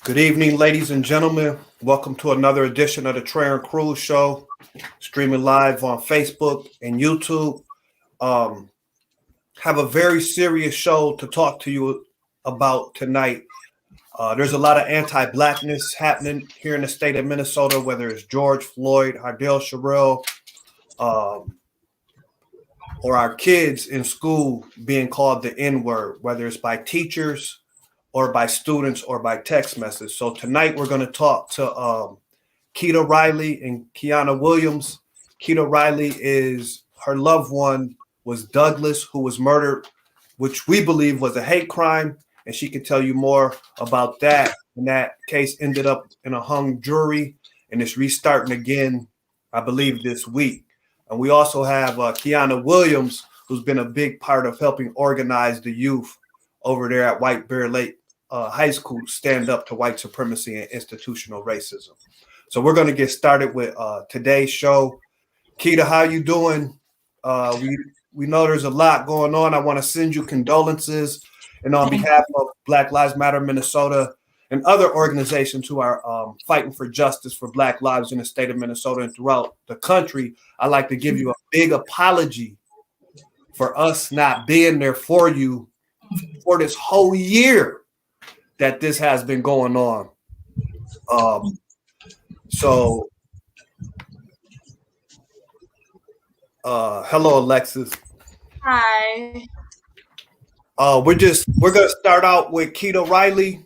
Good evening, ladies and gentlemen. Welcome to another edition of the Trahern Crews Show, streaming live on Facebook and YouTube. Um, have a very serious show to talk to you about tonight. There's a lot of anti-blackness happening here in the state of Minnesota, whether it's George Floyd, Hardell Sherrill, or our kids in school being called the N-word, whether it's by teachers or by students or by text message. So tonight we're going to talk to Keita Riley and Kiana Williams. Keita Riley is her loved one was Douglas, who was murdered, which we believe was a hate crime. And she can tell you more about that. And that case ended up in a hung jury, and it's restarting again, I believe, this week. And we also have Kiana Williams, who's been a big part of helping organize the youth over there at White Bear Lake High School stand up to white supremacy and institutional racism. So we're going to get started with today's show. Keita, how you doing? We know there's a lot going on. I want to send you condolences. And on behalf of Black Lives Matter Minnesota and other organizations who are fighting for justice for Black lives in the state of Minnesota and throughout the country, I'd like to give you a big apology for us not being there for you for this whole year that this has been going on. Hello, Alexis. Hi. We're gonna start out with Keita Riley.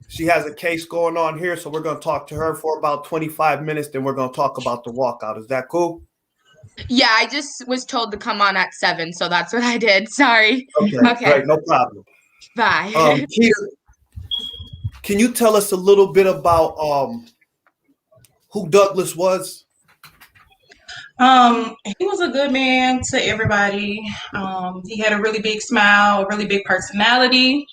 She has a case going on here, so we're gonna talk to her for about 25 minutes. Then we're gonna talk about the walkout. Is that cool? Yeah, I just was told to come on at 7, so that's what I did. Sorry. Okay. Great, no problem. Bye. Keita, can you tell us a little bit about who Douglas was? He was a good man to everybody. He had a really big smile, a really big personality.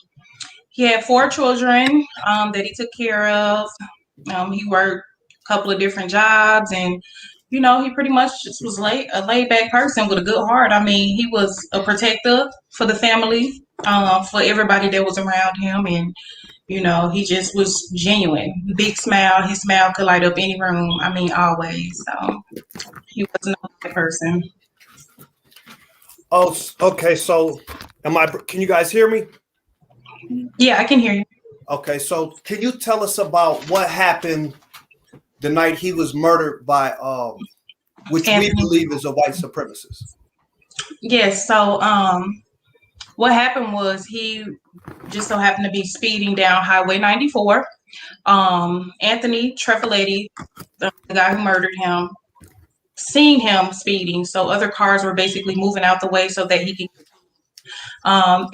He had 4 children that he took care of. He worked a couple of different jobs, and he pretty much just was a laid back person with a good heart. I mean, he was a protector for the family, for everybody that was around him, and he just was genuine. Big smile. His smile could light up any room. I mean, always. So he was not that person. Oh, okay. So, can you guys hear me? Yeah, I can hear you. Okay. So, can you tell us about what happened the night he was murdered by, which Anthony, we believe is a white supremacist? Yes. So, what happened was he just so happened to be speeding down Highway 94. Anthony Trifiletti, the guy who murdered him, seen him speeding, so other cars were basically moving out the way so that he could.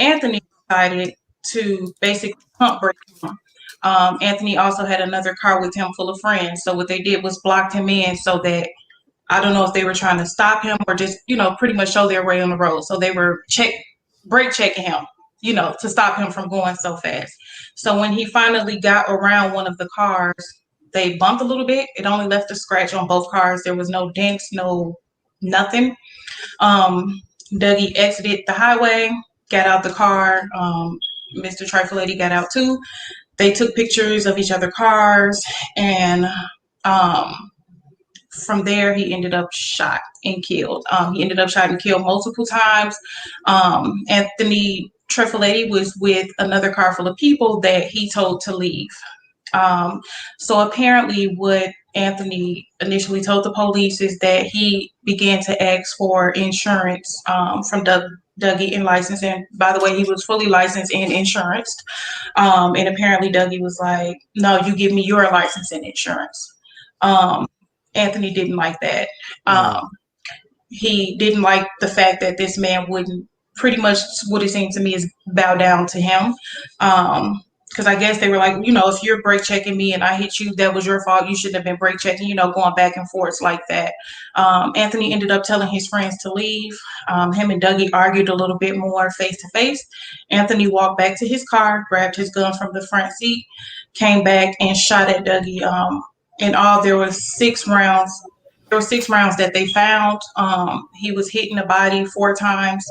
Anthony decided to basically pump brake him. Anthony also had another car with him full of friends, so what they did was blocked him in so that I don't know if they were trying to stop him or just pretty much show their way on the road. So they were brake checking him, to stop him from going so fast. So when he finally got around one of the cars, they bumped a little bit. It only left a scratch on both cars. There was no dents, no nothing. Dougie exited the highway, got out the car. Mr. Trifiletti got out too. They took pictures of each other's cars, and from there, he ended up shot and killed. He ended up shot and killed multiple times. Anthony Trifiletti was with another car full of people that he told to leave. So apparently what Anthony initially told the police is that he began to ask for insurance from Dougie and license. And by the way, he was fully licensed and insurance. And apparently Dougie was like, no, you give me your license and insurance. Anthony didn't like that. He didn't like the fact that this man wouldn't, pretty much what it seemed to me is bow down to him. Because I guess they were like, if you're brake checking me and I hit you, that was your fault. You shouldn't have been brake checking, going back and forth like that. Anthony ended up telling his friends to leave. Him and Dougie argued a little bit more face to face. Anthony walked back to his car, grabbed his gun from the front seat, came back and shot at Dougie. In all, there were 6 rounds. There were 6 rounds that they found. He was hit in the body 4 times,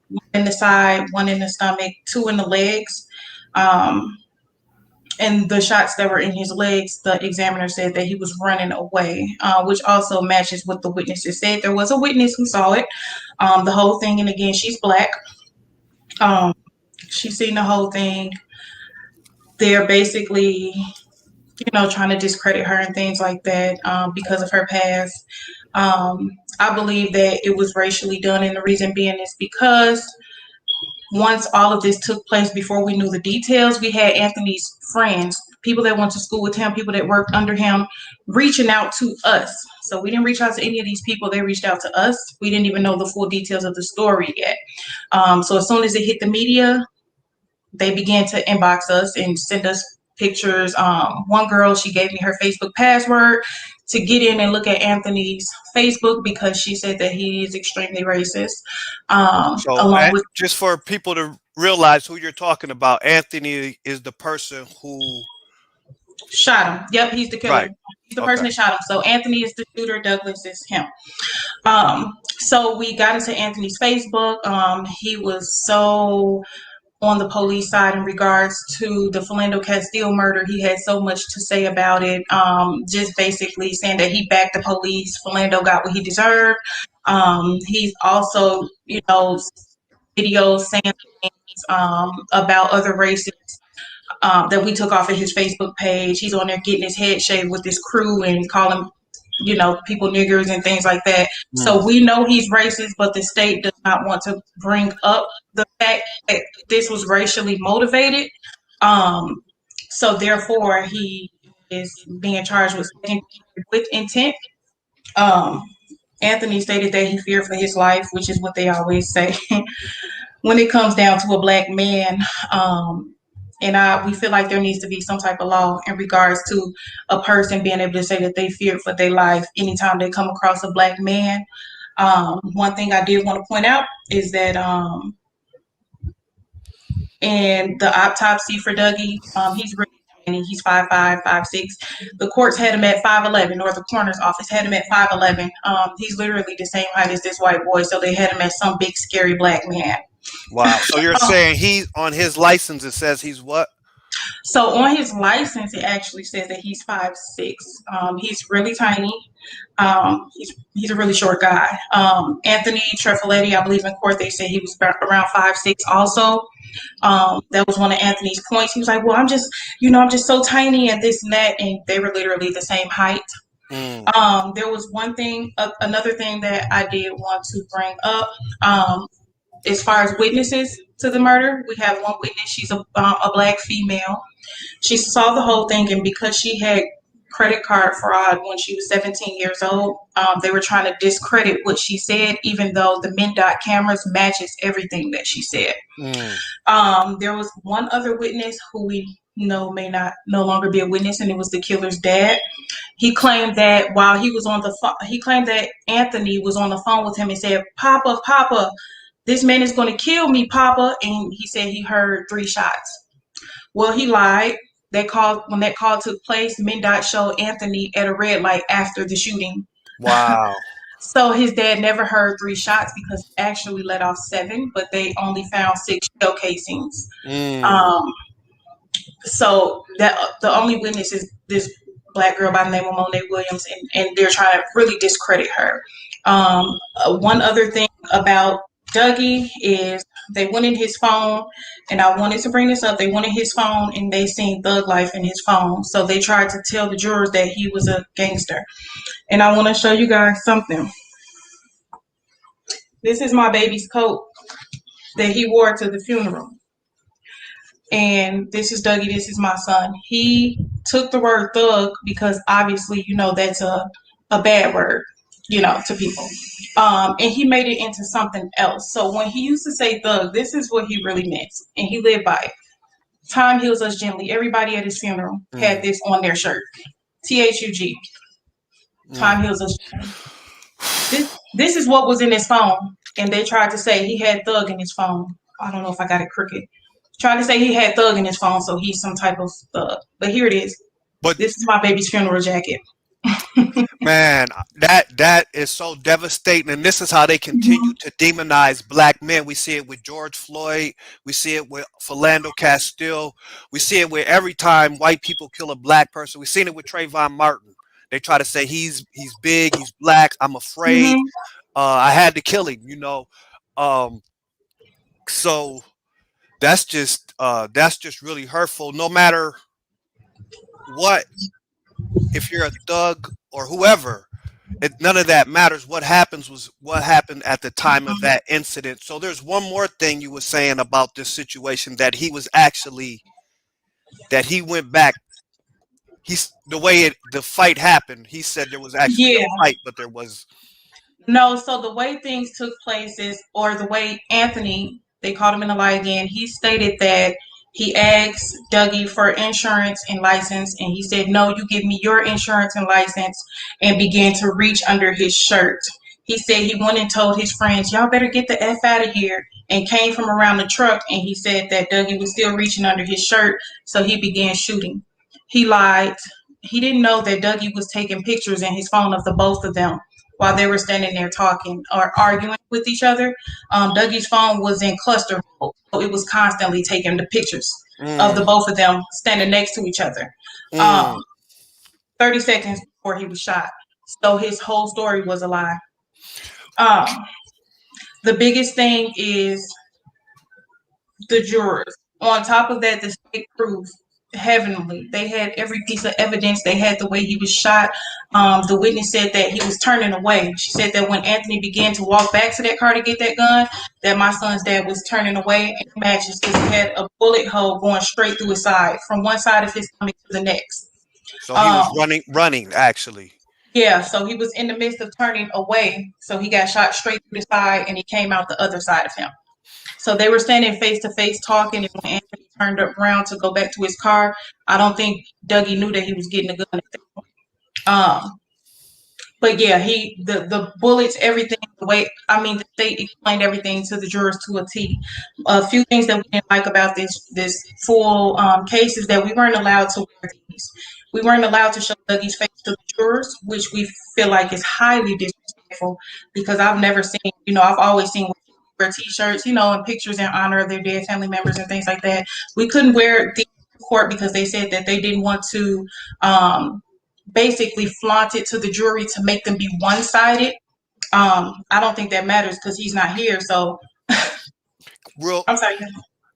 1 in the side, 1 in the stomach, 2 in the legs. and the shots that were in his legs, the examiner said that he was running away, which also matches what the witnesses said. There was a witness who saw it, the whole thing, and again, she's Black. She's seen the whole thing. They're basically, trying to discredit her and things like that because of her past. I believe that it was racially done, and the reason being is because once all of this took place, before we knew the details, we had Anthony's friends, people that went to school with him, people that worked under him, reaching out to us. So we didn't reach out to any of these people. They reached out to us. We didn't even know the full details of the story yet. So as soon as it hit the media, they began to inbox us and send us pictures. One girl, she gave me her Facebook password to get in and look at Anthony's Facebook because she said that he is extremely racist. Along with, just for people to realize who you're talking about, Anthony is the person who shot him. Yep, he's the killer. Right. He's the person that shot him. So Anthony is the shooter. Douglas is him. So we got into Anthony's Facebook. He was so on the police side in regards to the Philando Castile murder. He had so much to say about it, just basically saying that he backed the police. Philando got what he deserved. He's also, videos saying things about other races that we took off of his Facebook page. He's on there getting his head shaved with his crew and calling people niggers and things like that. So we know he's racist, but the state does not want to bring up the fact that this was racially motivated. So therefore, he is being charged with intent. Anthony stated that he feared for his life, which is what they always say when it comes down to a Black man. And we feel like there needs to be some type of law in regards to a person being able to say that they fear for their life anytime they come across a Black man. One thing I did want to point out is that in the autopsy for Dougie, he's really tiny. He's 5'5", 5'6". The courts had him at 5'11", or the coroner's office had him at 5'11". He's literally the same height as this white boy, so they had him as some big, scary Black man. Wow. So you're saying he's on his license, it says he's what? So on his license, it actually says that he's 5'6". He's really tiny. He's a really short guy. Anthony Trifiletti, I believe in court, they said he was around 5'6" also. That was one of Anthony's points. He was like, well, I'm just so tiny and this and that. And they were literally the same height. There was another thing that I did want to bring up. As far as witnesses to the murder, we have one witness. She's a Black female. She saw the whole thing, and because she had credit card fraud when she was 17 years old, they were trying to discredit what she said, even though the MnDOT cameras matches everything that she said. There was one other witness who we know may no longer be a witness, and it was the killer's dad. He claimed that while he was on the phone, he claimed that Anthony was on the phone with him and said, Papa, Papa, this man is going to kill me, Papa. And he said he heard 3 shots. Well, he lied. When that call took place, MnDOT showed Anthony at a red light after the shooting. Wow. So his dad never heard 3 shots because he actually let off 7, but they only found 6 shell casings. So that the only witness is this Black girl by the name of Monet Williams, and they're trying to really discredit her. One other thing about Dougie is they went in his phone, and I wanted to bring this up. They went in his phone and they seen Thug Life in his phone. So they tried to tell the jurors that he was a gangster. And I want to show you guys something. This is my baby's coat that he wore to the funeral. And this is Dougie, this is my son. He took the word thug because obviously, that's a bad word, to people. And he made it into something else. So when he used to say thug, this is what he really meant. And he lived by it. Time heals us gently. Everybody at his funeral had this on their shirt. THUG. Time heals us gently. This is what was in his phone. And they tried to say he had thug in his phone. I don't know if I got it crooked. Trying to say he had thug in his phone, so he's some type of thug. But here it is. But this is my baby's funeral jacket. Man, that is so devastating, and this is how they continue to demonize black men. We see it with George Floyd, we see it with Philando Castile, we see it with every time white people kill a black person. We've seen it with Trayvon Martin. They try to say he's big, he's black. I'm afraid. Mhm. I had to kill him. Um, so that's just really hurtful. No matter what, if you're a thug or whoever, none of that matters. What happens was what happened at the time of that incident. So there's one more thing you were saying about this situation, that he went back. He's the way the fight happened. He said there was actually Yeah. a fight, but there was. No, so the way things took place is, or the way Anthony, they called him in the lie again, he stated that he asked Dougie for insurance and license, and he said, no, you give me your insurance and license, and began to reach under his shirt. He said he went and told his friends, y'all better get the F out of here, and came from around the truck, and he said that Dougie was still reaching under his shirt, so he began shooting. He lied. He didn't know that Dougie was taking pictures in his phone of the both of them while they were standing there talking or arguing with each other. Dougie's phone was in cluster mode, so it was constantly taking the pictures of the Mm, both of them standing next to each other. mm. Um, 30 seconds before he was shot. So his whole story was a lie. Um, the biggest thing is the jurors. On top of that, the state proved heavenly. They had every piece of evidence. They had the way he was shot. The witness said that he was turning away. She said that when Anthony began to walk back to that car to get that gun, that my son's dad was turning away, and it matches because he had a bullet hole going straight through his side, from one side of his stomach to the next. So he was Um, running actually. yeah, so he was in the midst of turning away, so he got shot straight through the side, and he came out the other side of him. So they were standing face to face talking, and when Anthony turned around to go back to his car, I don't think Dougie knew that he was getting a gun at that point. But yeah, the bullets, everything, the way, I mean, the state explained everything to the jurors to a T. A few things that we didn't like about this full case is that we weren't allowed to wear these. We weren't allowed to show Dougie's face to the jurors, which we feel like is highly disrespectful, because I've never seen, I've always seen wear T-shirts, and pictures in honor of their dead family members and things like that. We couldn't wear these to court because they said that they didn't want to basically flaunt it to the jury to make them be one-sided. I don't think that matters because he's not here. So Real, I'm sorry.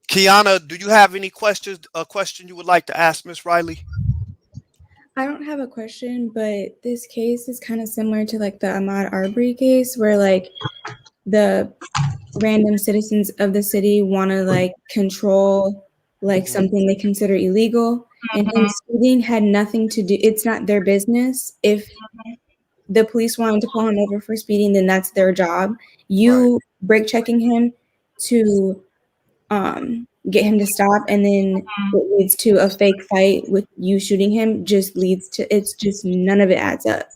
Kiana, do you have any questions? A question you would like to ask Miss Riley? I don't have a question, but this case is kind of similar to like the Ahmaud Arbery case, where like the random citizens of the city want to like control like something they consider illegal, and him speeding had nothing to do. It's not their business. If the police wanted to pull him over for speeding, then that's their job. You brake checking him to get him to stop, and then it leads to a fake fight with you shooting him, just leads to, it's just none of it adds up.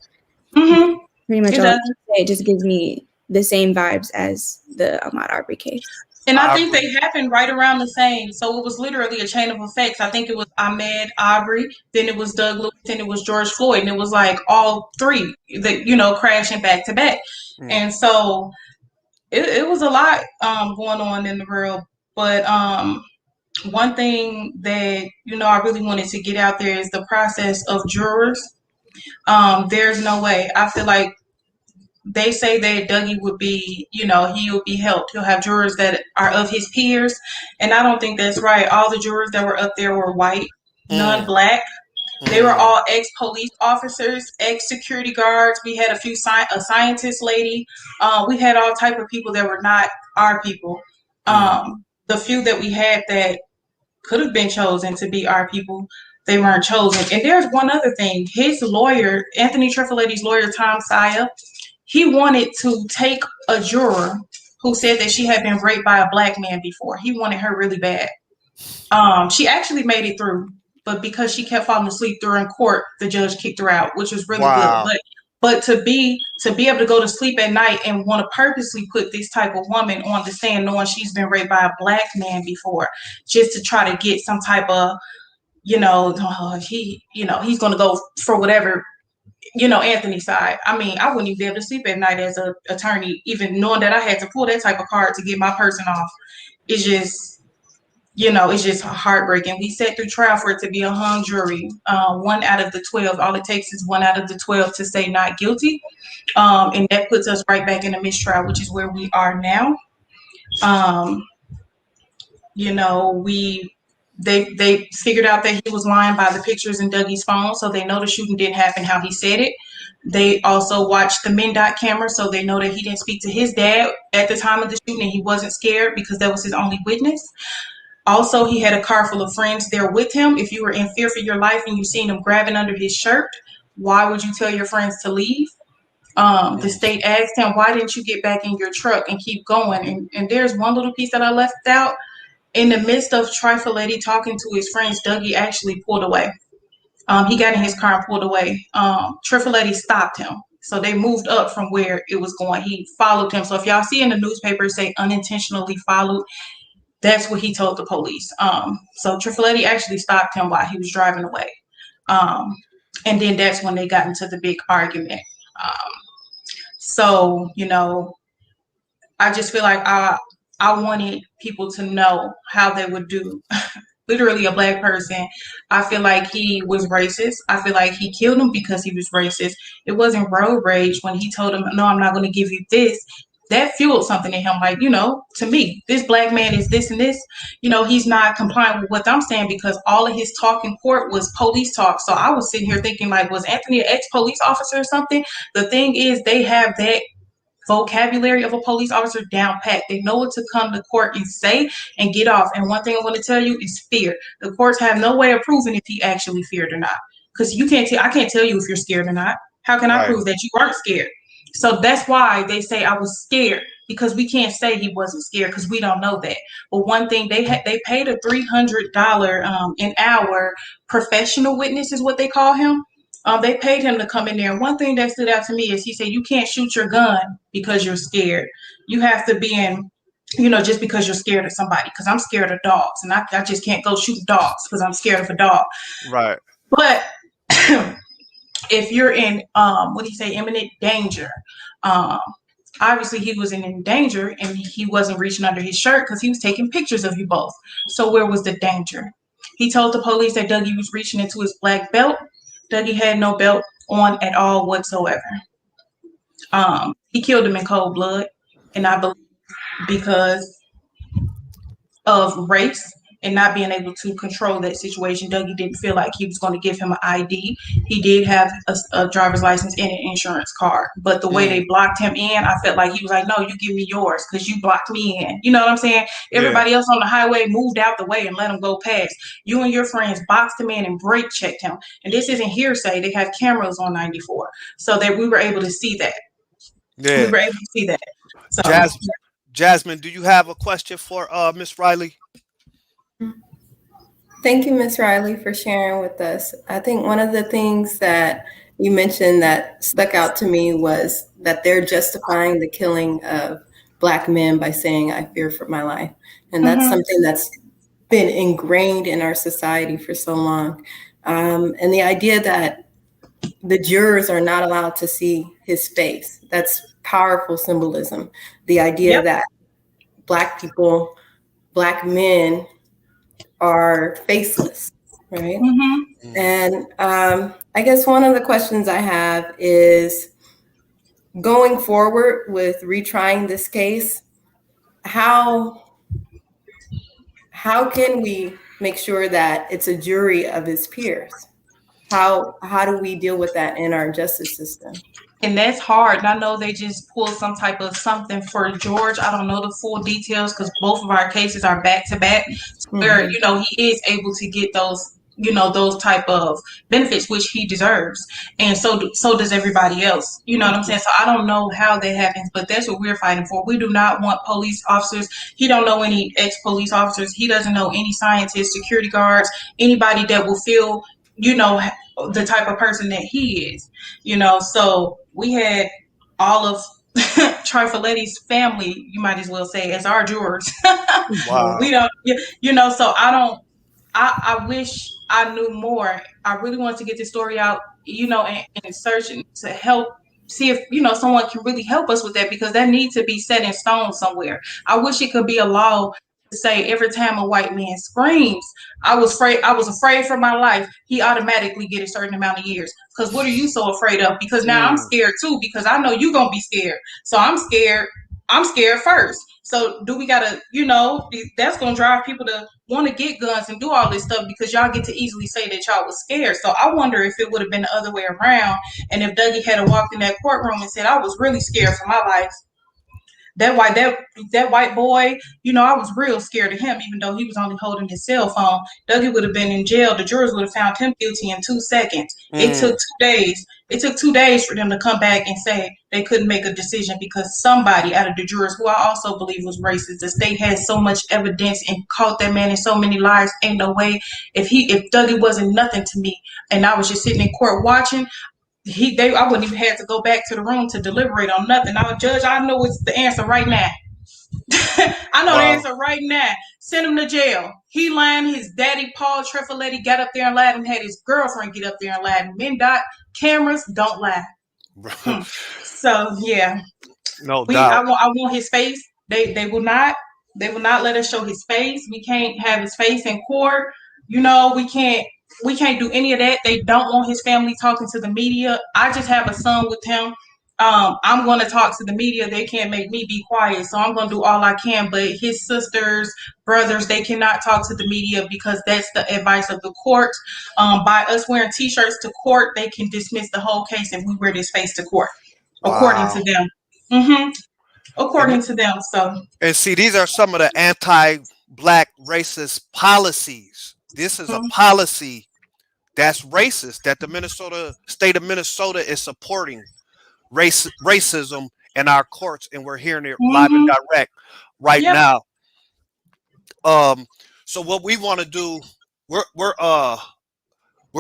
Pretty much all I can say, it just gives me the same vibes as the Ahmaud Arbery case. And I think they happened right around the same. So it was literally a chain of effects. I think it was Ahmaud Arbery, then it was Doug Lewis, and it was George Floyd. And it was like all three that, crashing back to back. And so it was a lot going on in the world. But one thing that, I really wanted to get out there is the process of jurors. There's no way. I feel like they say that Dougie would be, he will be helped. He'll have jurors that are of his peers. And I don't think that's right. All the jurors that were up there were white, none black. They were all ex-police officers, ex-security guards. We had a scientist lady. We had all type of people that were not our people. The few that we had that could have been chosen to be our people, they weren't chosen. And there's one other thing. His lawyer, Anthony Trifiletti's lawyer, Tom Saya, he wanted to take a juror who said that she had been raped by a black man before. He wanted her really bad. She actually made it through, but because she kept falling asleep during court, the judge kicked her out, which was really good. But to be able to go to sleep at night and want to purposely put this type of woman on the stand, knowing she's been raped by a black man before, just to try to get some type of, he's going to go for whatever. Anthony's side. I mean, I wouldn't even be able to sleep at night as an attorney, even knowing that I had to pull that type of card to get my person off. It's just, it's just heartbreaking. We sat through trial for it to be a hung jury. 1 out of the 12. All it takes is 1 out of the 12 to say not guilty. And that puts us right back in a mistrial, which is where we are now. They figured out that he was lying by the pictures in Dougie's phone, so they know the shooting didn't happen how he said it. They also watched the MnDOT camera, so they know that he didn't speak to his dad at the time of the shooting, and he wasn't scared because that was his only witness. Also, he had a car full of friends there with him. If you were in fear for your life and you seen him grabbing under his shirt, why would you tell your friends to leave? The state asked him, why didn't you get back in your truck and keep going? And there's one little piece that I left out. In the midst of Trifiletti talking to his friends, Dougie actually pulled away. He got in his car and pulled away. Trifiletti stopped him. So they moved up from where it was going. He followed him. So if y'all see in the newspaper say unintentionally followed, that's what he told the police. So Trifiletti actually stopped him while he was driving away. And then that's when they got into the big argument. I just feel like I wanted people to know how they would do literally a Black person. I feel like he was racist. I feel like he killed him because he was racist. It wasn't road rage when he told him, no, I'm not going to give you this. That fueled something in him. Like, to me, this Black man is this and this. He's not complying with what I'm saying because all of his talk in court was police talk. So I was sitting here thinking, like, was Anthony an ex-police officer or something? The thing is, they have that vocabulary of a police officer down pat. They know what to come to court and say and get off. And one thing I want to tell you is fear. The courts have no way of proving if he actually feared or not. Because I can't tell you if you're scared or not. How can I prove that you weren't scared? So that's why they say I was scared, because we can't say he wasn't scared because we don't know that. But one thing, they paid a $300 an hour professional witness is what they call him. They paid him to come in there. And one thing that stood out to me is he said, you can't shoot your gun because you're scared. You have to be in, just because you're scared of somebody. Because I'm scared of dogs. And I just can't go shoot dogs because I'm scared of a dog. Right. But if you're in, imminent danger, obviously he was in danger and he wasn't reaching under his shirt because he was taking pictures of you both. So where was the danger? He told the police that Dougie was reaching into his black belt. Dougie had no belt on at all whatsoever. He killed him in cold blood, and I believe because of race and not being able to control that situation, Dougie didn't feel like he was going to give him an ID. He did have a driver's license and an insurance card, but the way they blocked him in, I felt like he was like, no, you give me yours because you blocked me in. You know what I'm saying? Everybody else on the highway moved out the way and let him go past. You and your friends boxed him in and brake checked him. And this isn't hearsay. They have cameras on 94 so that we were able to see that. Yeah. We were able to see that. So, Jasmine, do you have a question for Miss Riley? Thank you, Ms. Riley, for sharing with us. I think one of the things that you mentioned that stuck out to me was that they're justifying the killing of Black men by saying, I fear for my life. And that's something that's been ingrained in our society for so long. And the idea that the jurors are not allowed to see his face, that's powerful symbolism. The idea that Black people, Black men, are faceless, right? And I guess one of the questions I have is, going forward with retrying this case, how can we make sure that it's a jury of his peers? How do we deal with that in our justice system? And that's hard. And I know they just pulled some type of something for George. I don't know the full details because both of our cases are back to back, where he is able to get those those type of benefits which he deserves, and so does everybody else. You know what I'm saying? So I don't know how that happens, but that's what we're fighting for. We do not want police officers. He don't know any ex-police officers. He doesn't know any scientists, security guards, anybody that will feel the type of person that he is. So we had all of Trifiletti's family, you might as well say, as our jurors. Wow. We don't, so I wish I knew more. I really wanted to get this story out and searching to help, see if someone can really help us with that, because that needs to be set in stone somewhere. I wish it could be a law to say every time a white man screams, I was afraid for my life, he automatically get a certain amount of years. Because what are you so afraid of? Because now I'm scared too, because I know you're gonna be scared. So I'm scared first. So do we gotta, that's gonna drive people to want to get guns and do all this stuff, because y'all get to easily say that y'all was scared. So I wonder if it would have been the other way around, and if Dougie had walked in that courtroom and said, I was really scared for my life. That white boy, I was real scared of him, even though he was only holding his cell phone. Dougie would have been in jail. The jurors would have found him guilty in 2 seconds. It took 2 days. It took 2 days for them to come back and say they couldn't make a decision because somebody out of the jurors, who I also believe was racist, the state had so much evidence and caught that man in so many lies. Ain't no way. If Dougie wasn't nothing to me and I was just sitting in court watching, I wouldn't even have to go back to the room to deliberate on nothing. Judge, I know it's the answer right now. I know the answer right now. Send him to jail. He lying. His daddy, Paul Trifiletti, got up there and lied, and had his girlfriend get up there and lie. MnDOT cameras don't lie. So yeah, no doubt. I want his face. They will not let us show his face. We can't have his face in court. We can't do any of that. They don't want his family talking to the media. I just have a son with him. I'm going to talk to the media. They can't make me be quiet. So I'm going to do all I can. But his sisters, brothers, they cannot talk to the media because that's the advice of the court. By us wearing T-shirts to court, they can dismiss the whole case if we wear this face to court, according to them. According to them. So. And see, these are some of the anti-Black racist policies. This is a policy that's racist, that the state of Minnesota is supporting racism in our courts, and we're hearing it live and direct right now. So what we want to do, we're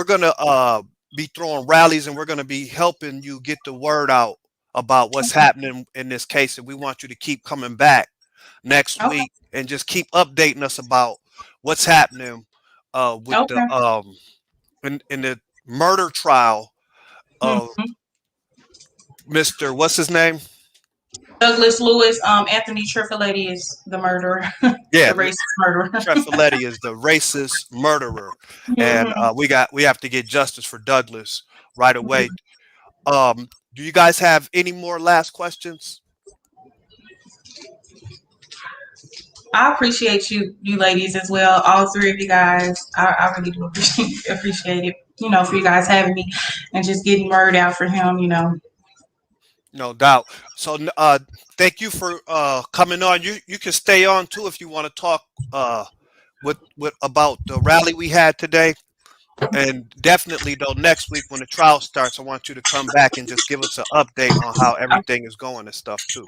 gonna be throwing rallies, and we're gonna be helping you get the word out about what's happening in this case, and we want you to keep coming back next week and just keep updating us about what's happening with the in the murder trial of Mr. What's his name? Douglas Lewis. Anthony Trifiletti is the murderer. Yeah, the racist murderer. Trifiletti is the racist murderer, and we have to get justice for Douglas right away. Do you guys have any more last questions? I appreciate you ladies as well. All three of you guys. I really do appreciate it. For you guys having me and just getting word out for him. No doubt. So thank you for coming on. You can stay on too if you want to talk with about the rally we had today. And definitely though, next week when the trial starts, I want you to come back and just give us an update on how everything is going and stuff too.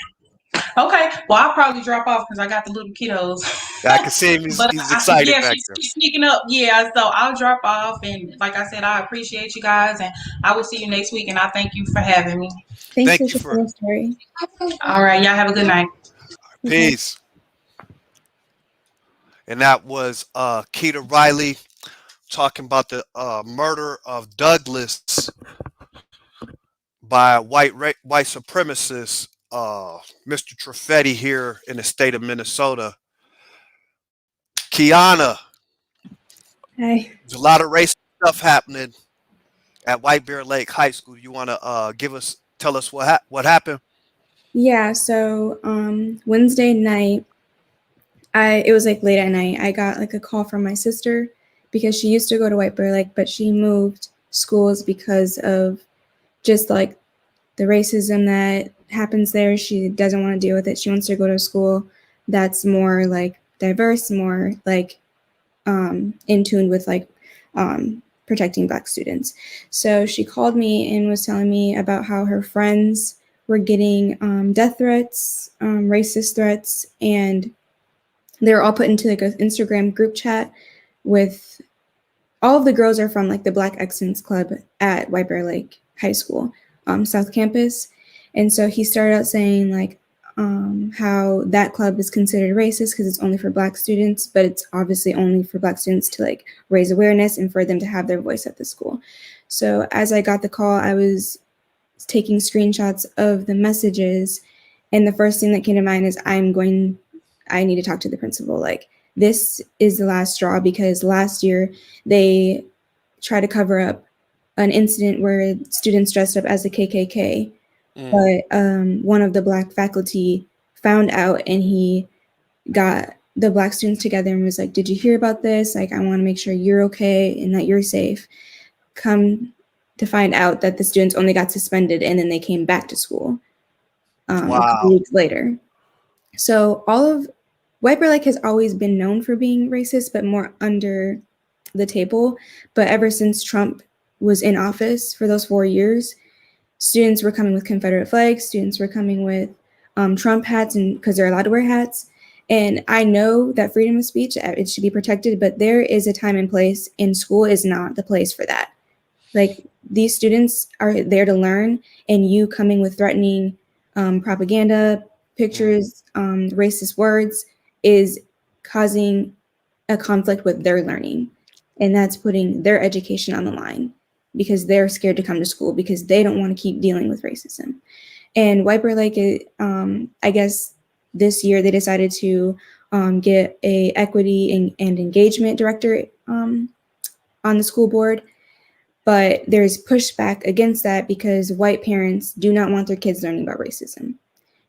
Okay. Well, I'll probably drop off because I got the little kiddos. Yeah, I can see him. He's excited back there. She's sneaking up. Yeah, so I'll drop off. And like I said, I appreciate you guys. And I will see you next week. And I thank you for having me. Thank you for the story. All right. Y'all have a good night. Peace. And that was Keita Riley talking about the murder of Douglas by white supremacist Mr. Trifiletti here in the state of Minnesota. Kiana, Hi. there's a lot of racist stuff happening at White Bear Lake High School. You want to tell us what happened? Yeah, so Wednesday night, it was like late at night. I got like a call from my sister because she used to go to White Bear Lake, but she moved schools because of just like the racism that happens there. She doesn't want to deal with it. She wants to go to a school that's more like diverse, more like in tune with like protecting Black students. So she called me and was telling me about how her friends were getting death threats, racist threats, and they were all put into like an Instagram group chat with all of the girls are from like the Black Excellence Club at White Bear Lake High School, South Campus. And so he started out saying like how that club is considered racist because it's only for Black students, but it's obviously only for Black students to like raise awareness and for them to have their voice at the school. So as I got the call, I was taking screenshots of the messages, and the first thing that came to mind is I need to talk to the principal. Like, this is the last straw, because last year they tried to cover up an incident where students dressed up as the KKK, but one of the Black faculty found out, and he got the Black students together and was like, "Did you hear about this? Like, I want to make sure you're okay and that you're safe." Come to find out that the students only got suspended, and then they came back to school a couple weeks later. So White Bear Lake has always been known for being racist, but more under the table. But ever since Trump was in office for those 4 years, students were coming with Confederate flags, students were coming with Trump hats, and because they're allowed to wear hats. And I know that freedom of speech, it should be protected, but there is a time and place, and school is not the place for that. Like, these students are there to learn, and you coming with threatening propaganda, pictures, racist words is causing a conflict with their learning. And that's putting their education on the line, because they're scared to come to school because they don't want to keep dealing with racism. And White Bear Lake, I guess this year they decided to get a equity and engagement director on the school board. But there's pushback against that because white parents do not want their kids learning about racism.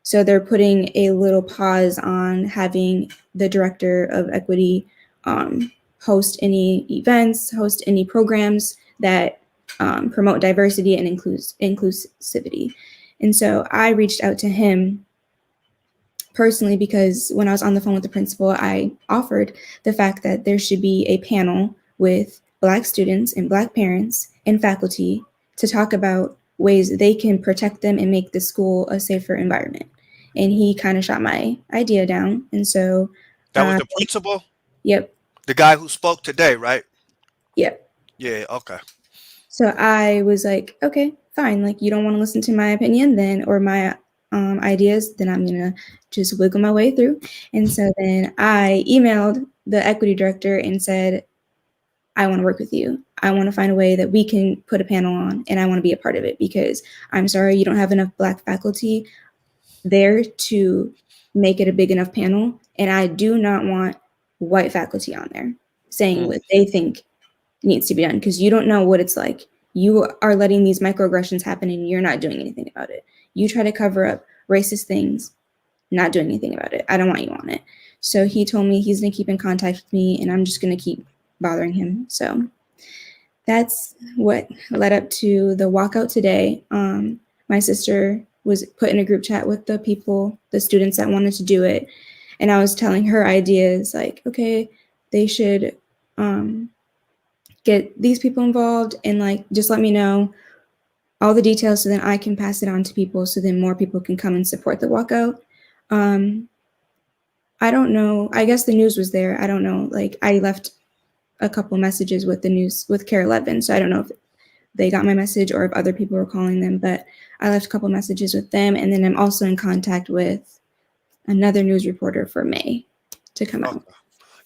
So they're putting a little pause on having the director of equity host any events, host any programs that promote diversity and inclusivity. And so I reached out to him personally because when I was on the phone with the principal, I offered the fact that there should be a panel with Black students and Black parents and faculty to talk about ways they can protect them and make the school a safer environment. And he kind of shot my idea down. And so that was the principal? Yep. The guy who spoke today, right? Yep. Yeah, okay. So I was like, okay, fine. Like, you don't want to listen to my opinion then, or my ideas, then I'm going to just wiggle my way through. And so then I emailed the equity director and said, I want to work with you. I want to find a way that we can put a panel on, and I want to be a part of it, because I'm sorry, you don't have enough Black faculty there to make it a big enough panel. And I do not want white faculty on there saying what they think needs to be done, because you don't know what it's like. You are letting these microaggressions happen and you're not doing anything about it. You try to cover up racist things, not doing anything about it. I don't want you on it. So he told me he's going to keep in contact with me, and I'm just going to keep bothering him. So that's what led up to the walkout today. My sister was put in a group chat with the people, the students that wanted to do it. And I was telling her ideas like, okay, they should get these people involved, and like, just let me know all the details so then I can pass it on to people, so then more people can come and support the walkout. I don't know. I guess the news was there. I don't know. Like, I left a couple messages with the news with Care 11. So I don't know if they got my message or if other people were calling them, but I left a couple messages with them. And then I'm also in contact with another news reporter for May to come out.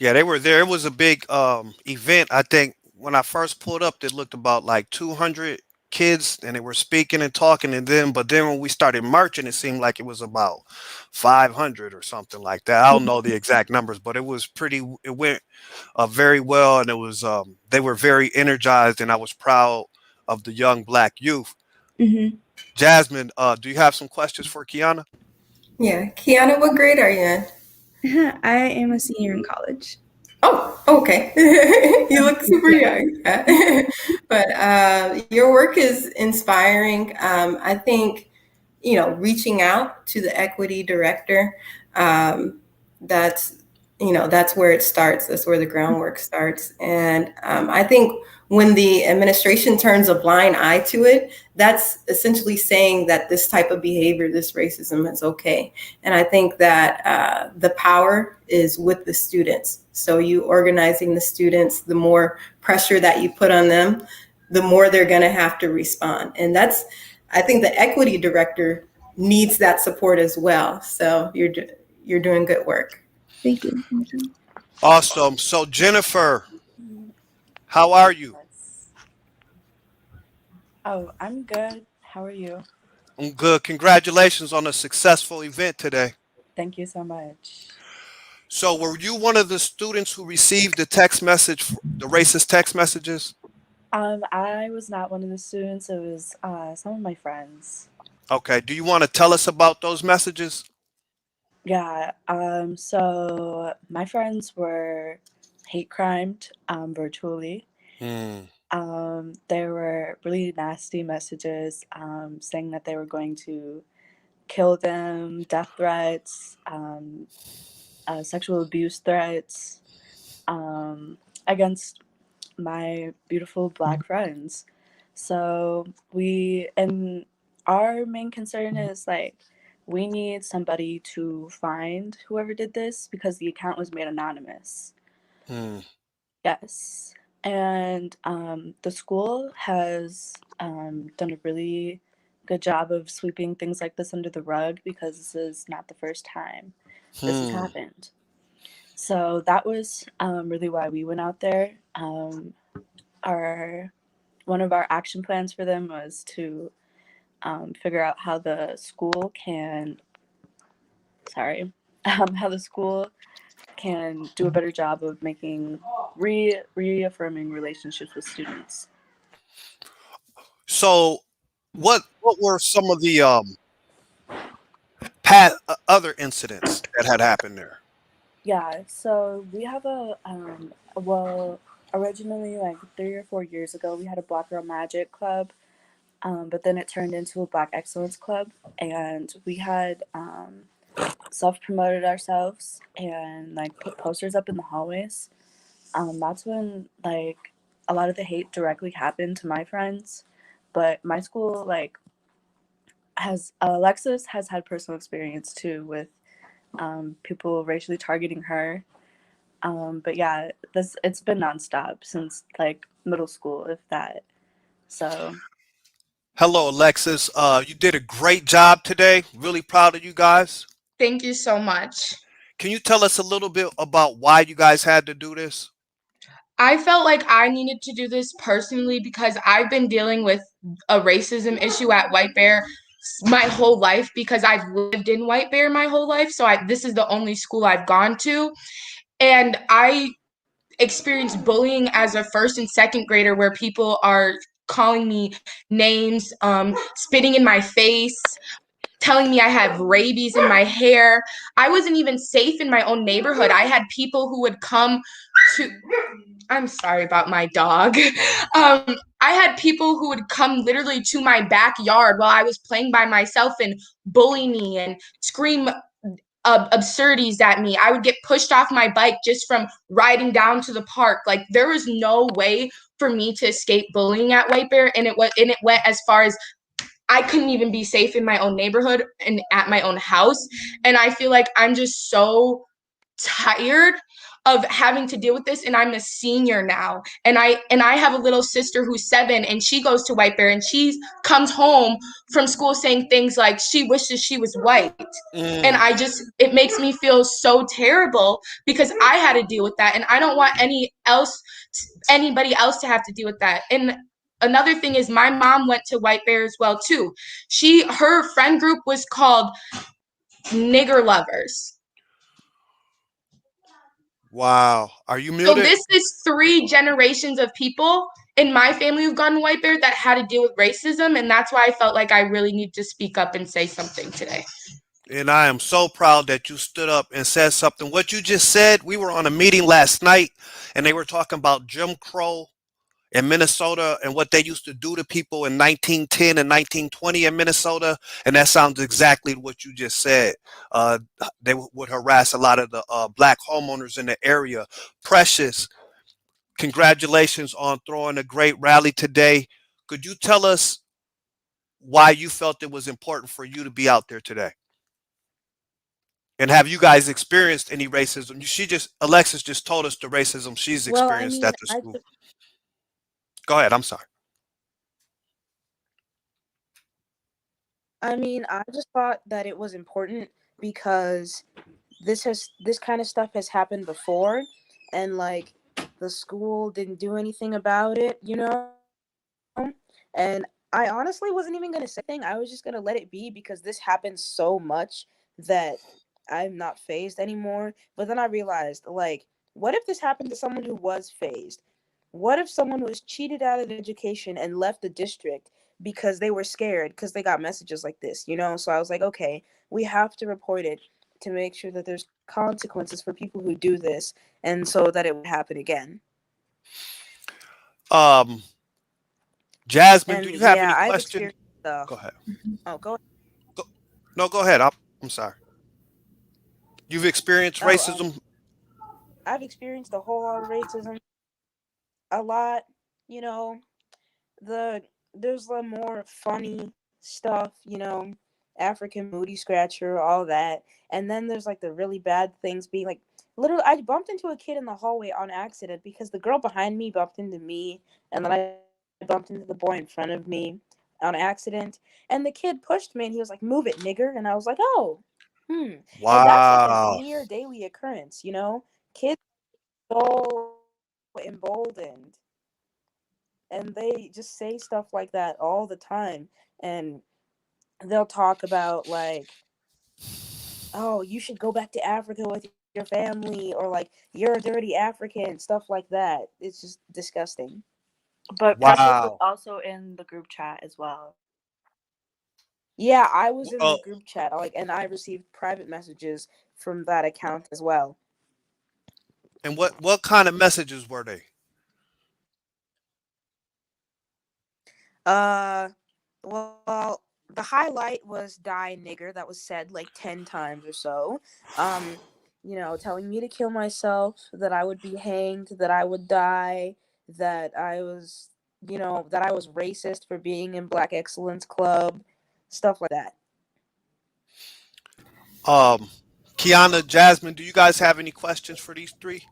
Yeah, they were there. It was a big event. I think when I first pulled up, it looked about like 200 kids, and they were speaking and talking, and then when we started marching, it seemed like it was about 500 or something like that. I don't know the exact numbers, but it went very well, and it was they were very energized, and I was proud of the young Black youth. Jasmine, do you have some questions for Kiana? Yeah, Kiana, what grade are you in? I am a senior in college. Oh, okay. You look super young. But your work is inspiring. I think, reaching out to the equity director, that's where it starts. That's where the groundwork starts. And I think when the administration turns a blind eye to it, that's essentially saying that this type of behavior, this racism, is okay. And I think that the power is with the students. So you organizing the students, the more pressure that you put on them, the more they're going to have to respond. And I think the equity director needs that support as well. So you're doing good work. Thank you. Awesome. So Jennifer, how are you? Oh, I'm good. How are you? I'm good. Congratulations on a successful event today. Thank you so much. So, were you one of the students who received the text message, the racist text messages? I was not one of the students. It was some of my friends. Okay. Do you want to tell us about those messages? Yeah. So my friends were hate crimed virtually. Hmm. There were really nasty messages saying that they were going to kill them, death threats, sexual abuse threats against my beautiful Black friends. So and our main concern is like, we need somebody to find whoever did this because the account was made anonymous. Hmm. Yes. And the school has done a really good job of sweeping things like this under the rug because this is not the first time this has Hmm. happened. So that was really why we went out there. Our One of our action plans for them was to figure out how the school can, how the school can do a better job of making reaffirming relationships with students. So, what were some of the past other incidents that had happened there? Yeah, so we have well, originally like 3 or 4 years ago, we had a Black Girl Magic Club, but then it turned into a Black Excellence Club, and we had self-promoted ourselves and like put posters up in the hallways. That's when like a lot of the hate directly happened to my friends, but my school like has Alexis has had personal experience too with people racially targeting her. But yeah, this it's been nonstop since like middle school, if that. So Hello, Alexis. You did a great job today. Really proud of you guys. Thank you so much. Can you tell us a little bit about why you guys had to do this? I felt like I needed to do this personally because I've been dealing with a racism issue at White Bear my whole life because I've lived in White Bear my whole life. So this is the only school I've gone to. And I experienced bullying as a first and second grader where people are calling me names, spitting in my face, telling me I have rabies in my hair. I wasn't even safe in my own neighborhood. I had people who would come to I'm sorry about my dog. I had people who would come literally to my backyard while I was playing by myself and bully me and scream absurdities at me. I would get pushed off my bike just from riding down to the park. Like there was no way for me to escape bullying at White Bear, and it went as far as I couldn't even be safe in my own neighborhood and at my own house. And I feel like I'm just so tired of having to deal with this, and I'm a senior now, and I have a little sister who's 7, and she goes to White Bear, and she comes home from school saying things like she wishes she was white. And Mm. it makes me feel so terrible because I had to deal with that, and I don't want anybody else to have to deal with that. And another thing is my mom went to White Bear as well too. Her friend group was called Nigger Lovers. Wow. Are you So muted? this is 3 generations of people in my family who've gone to White Bear that had to deal with racism, and that's why I felt like I really need to speak up and say something today. And I am so proud that you stood up and said something. What you just said, we were on a meeting last night and they were talking about Jim Crow in Minnesota and what they used to do to people in 1910 and 1920 in Minnesota. And that sounds exactly what you just said. They would harass a lot of the black homeowners in the area. Precious, congratulations on throwing a great rally today. Could you tell us why you felt it was important for you to be out there today? And have you guys experienced any racism? Alexis just told us the racism she's well, I experienced mean, at the school. Go ahead. I'm sorry. I just thought that it was important because this kind of stuff has happened before, and like the school didn't do anything about it, and I honestly wasn't even going to say anything. I was just going to let it be because this happens so much that I'm not phased anymore. But then I realized, like, what if this happened to someone who was phased? What if someone was cheated out of education and left the district because they were scared because they got messages like this, you know? So I was like, okay, we have to report it to make sure that there's consequences for people who do this and so that it would happen again. Jasmine, do And you have yeah, any I've questions? experienced the Go ahead. oh go Go, no, go ahead. I'm sorry. You've experienced oh racism. I've experienced a whole lot of racism, a lot, you know. There's the more funny stuff, you know, African booty scratcher, all that. And then there's like the really bad things being like literally I bumped into a kid in the hallway on accident because the girl behind me bumped into me and then I bumped into the boy in front of me on accident. And the kid pushed me and he was like, "Move it, nigger." And I was like, "Oh, hmm." And that's like a Wow. near daily occurrence, you know? Kids so emboldened and they just say stuff like that all the time, and they'll talk about like, oh, you should go back to Africa with your family, or like you're a dirty African, stuff like that. It's just disgusting. But Precious was Wow. also in the group chat as well. Yeah, I was in Uh, the group chat, like, and I received private messages from that account as well. and what kind of messages were they? uh well, the highlight was "die nigger," that was said like 10 times or so. um you know, telling me to kill myself, that I would be hanged, that I would die, that I was, you know, that I was racist for being in Black Excellence Club, stuff like that. Um, Kiana, Jasmine, do you guys have any questions for these three?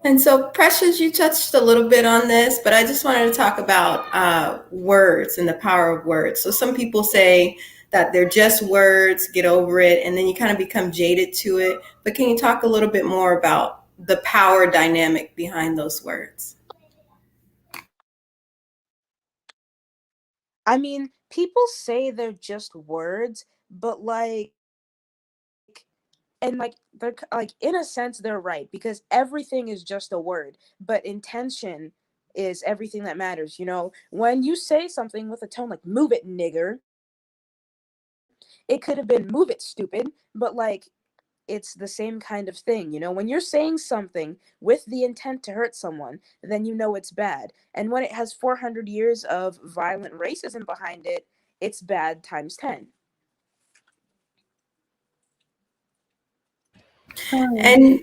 And so, Precious, you touched a little bit on this, but I just wanted to talk about words and the power of words. So some people say that they're just words, get over it, and then you kind of become jaded to it. But can you talk a little bit more about the power dynamic behind those words? I mean, people say they're just words, but like, and like they're like, in a sense they're right, because everything is just a word, but intention is everything that matters, you know. When you say something with a tone like "move it, nigger," it could have been "move it, stupid," but like, it's the same kind of thing, you know. When you're saying something with the intent to hurt someone, then you know it's bad. And when it has 400 years of violent racism behind it, it's bad times 10. And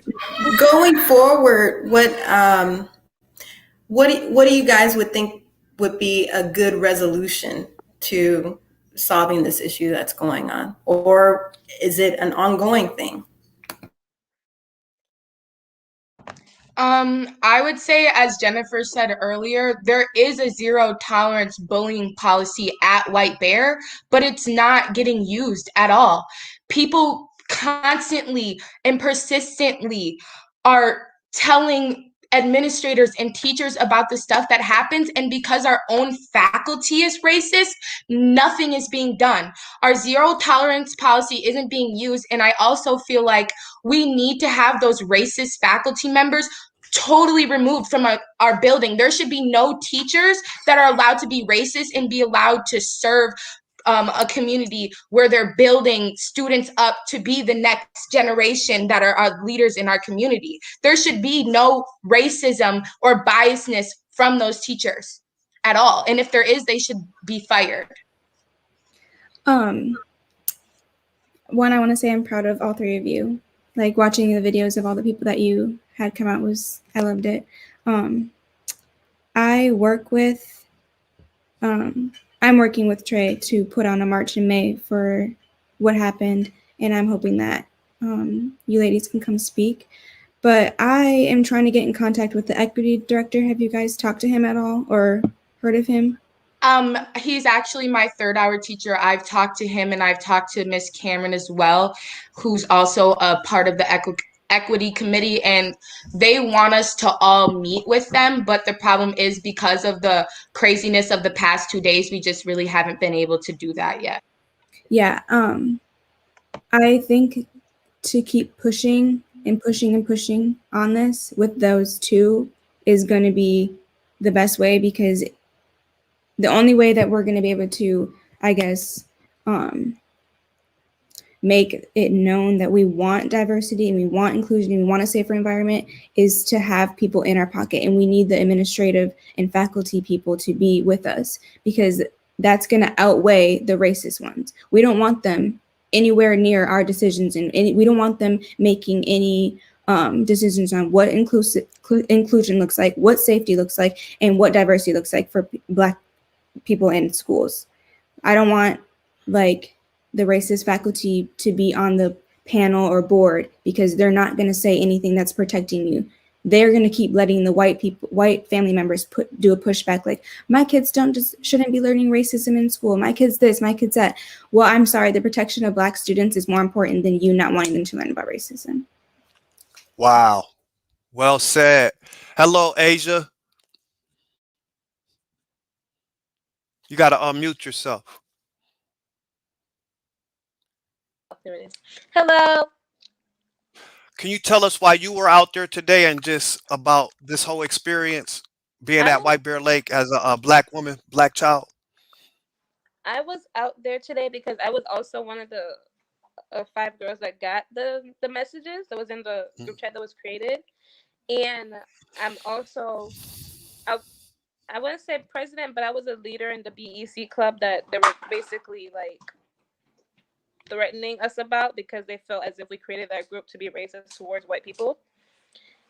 going forward, what do you guys would think would be a good resolution to solving this issue that's going on, or is it an ongoing thing? I would say, as Jennifer said earlier, there is a zero tolerance bullying policy at White Bear, but it's not getting used at all. People constantly and persistently are telling administrators and teachers about the stuff that happens, and because our own faculty is racist, nothing is being done. Our zero tolerance policy isn't being used, and I also feel like we need to have those racist faculty members totally removed from our building. There should be no teachers that are allowed to be racist and be allowed to serve a community where they're building students up to be the next generation that are our leaders in our community. There should be no racism or biasness from those teachers at all. And if there is, they should be fired. One, I want to say I'm proud of all three of you. Like, watching the videos of all the people that you had come out I loved it. I work with, I'm working with Trey to put on a march in May for what happened, and I'm hoping that you ladies can come speak. But I am trying to get in contact with the equity director. Have you guys talked to him at all or heard of him? He's actually my third hour teacher. I've talked to him, and I've talked to Miss Cameron as well, who's also a part of the equity committee, and they want us to all meet with them, but the problem is because of the craziness of the past 2 days, we just really haven't been able to do that yet. Yeah, I think to keep pushing and pushing and pushing on this with those two is going to be the best way, because the only way that we're going to be able to, I guess, make it known that we want diversity and we want inclusion and we want a safer environment is to have people in our pocket. And we need the administrative and faculty people to be with us, because that's going to outweigh the racist ones. We don't want them anywhere near our decisions, and we don't want them making any decisions on what inclusion looks like, what safety looks like, and what diversity looks like for Black people in schools. I don't want like the racist faculty to be on the panel or board, because they're not going to say anything that's protecting you. They're going to keep letting the white family members do a pushback, like, my kids shouldn't be learning racism in school. My kids this, my kids that. Well, I'm sorry, the protection of Black students is more important than you not wanting them to learn about racism. Wow. Well said. Hello, Asia. You got to unmute yourself. There it is. Hello. Can you tell us why you were out there today and just about this whole experience being at White Bear Lake as a Black woman, Black child? I was out there today because I was also one of the 5 girls that got the messages that was in the group chat that was created. And I'm also, I wouldn't say president, but I was a leader in the BEC club that they were basically like threatening us about, because they felt as if we created that group to be racist towards white people.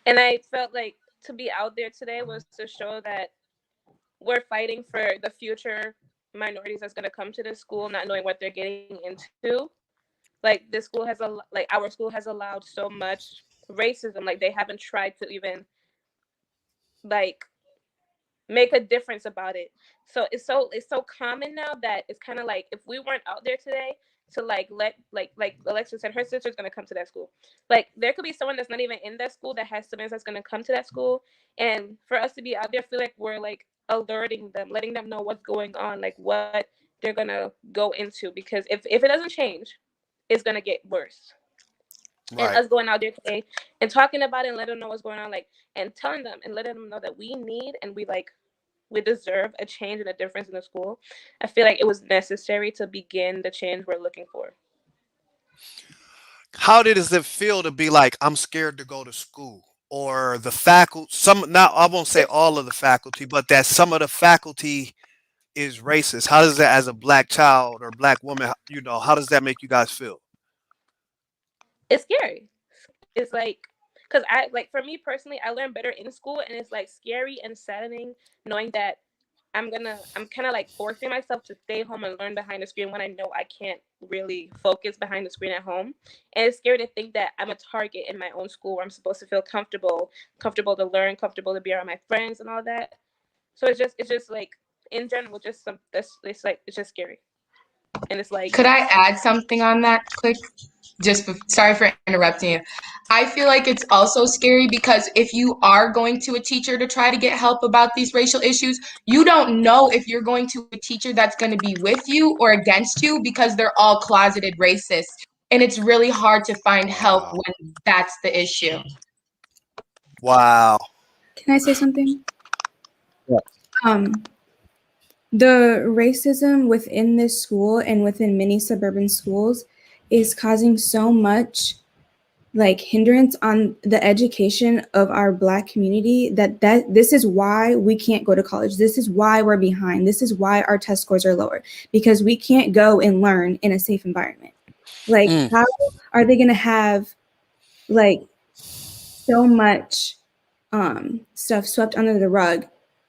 And I felt like to be out there today was to show that we're fighting for the future minorities that's going to come to this school, not knowing what they're getting into. Like, this school has our school has allowed so much racism. Like, they haven't tried to even like make a difference about it. So it's so common now that it's kind of like, if we weren't out there today to like Alexa said, her sister's gonna come to that school. Like, there could be someone that's not even in that school that has siblings that's gonna come to that school, and for us to be out there, feel like we're like alerting them, letting them know what's going on, like what they're gonna go into, because if it doesn't change, it's gonna get worse. Right. And us going out there today and talking about it and letting them know what's going on, like, and telling them and letting them know that we need and we deserve a change and a difference in the school. I feel like it was necessary to begin the change we're looking for. How does it feel to be like, I'm scared to go to school, or the faculty, I won't say all of the faculty, but that some of the faculty is racist? How does that, as a Black child or Black woman, how does that make you guys feel? It's scary. It's like, because for me personally, I learn better in school, and it's like scary and saddening knowing that I'm kind of like forcing myself to stay home and learn behind the screen when I know I can't really focus behind the screen at home. And it's scary to think that I'm a target in my own school where I'm supposed to feel comfortable to learn, comfortable to be around my friends and all that. So it's just like, in general, it's just scary. And it's like, could I add something on that quick? Sorry for interrupting you. I feel like it's also scary because if you are going to a teacher to try to get help about these racial issues, you don't know if you're going to a teacher that's going to be with you or against you, because they're all closeted racists. And it's really hard to find help when that's the issue. Wow. Can I say something? Yeah. The racism within this school and within many suburban schools is causing so much hindrance on the education of our Black community that this is why we can't go to college. This is why we're behind. This is why our test scores are lower, because we can't go and learn in a safe environment. How are they going to have so much stuff swept under the rug